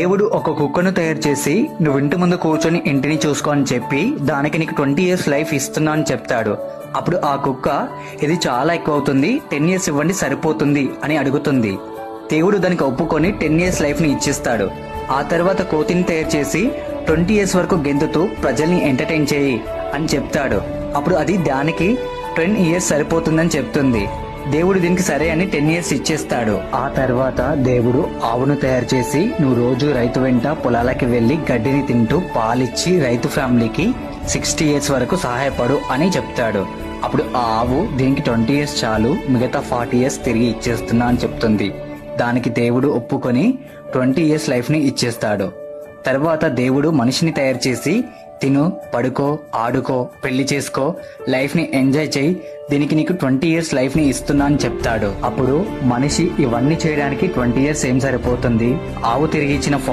దేవుడు ఒక కుక్కను తయారు చేసి నువ్వు ఇంటి ముందు కూర్చొని ఇంటిని చూసుకో అని చెప్పి దానికి నీకు 20 years లైఫ్ ఇస్తున్నా అని చెప్తాడు. అప్పుడు ఆ కుక్క ఇది చాలా ఎక్కువ అవుతుంది, 10 years ఇవ్వండి సరిపోతుంది అని అడుగుతుంది. దేవుడు దానికి ఒప్పుకొని 10 years లైఫ్ ని ఇచ్చిస్తాడు. ఆ తర్వాత కోతిని తయారు చేసి 20 years వరకు గెంతుతూ ప్రజల్ని ఎంటర్టైన్ చేయి అని చెప్తాడు. అప్పుడు అది దానికి 10 years సరిపోతుందని చెప్తుంది. దేవుడు దీనికి సరే అని 10 years ఇచ్చేస్తాడు. ఆ తర్వాత దేవుడు ఆవును తయారు చేసి నువ్వు రోజు రైతు వెంట పొలాలకి వెళ్లి గడ్డిని తింటూ పాలిచ్చి రైతు ఫ్యామిలీకి 60 years వరకు సహాయపడు అని చెప్తాడు. అప్పుడు ఆ ఆవు దీనికి 20 years చాలు, మిగతా 40 years తిరిగి ఇచ్చేస్తున్నా అని చెప్తుంది. దానికి దేవుడు ఒప్పుకొని 20 years లైఫ్ ని ఇచ్చేస్తాడు. తర్వాత దేవుడు మనిషిని తయారు చేసి తిను, పడుకో, ఆడుకో, పెళ్లి చేసుకో, లైఫ్ ని ఎంజాయ్ చేయి, దీనికి నీకు 20 years లైఫ్ ని ఇస్తున్నా అని చెప్తాడు. అప్పుడు మనిషి ఇవన్నీ చేయడానికి 20 years ఏం సరిపోతుంది, ఆవు తిరిగి ఇచ్చిన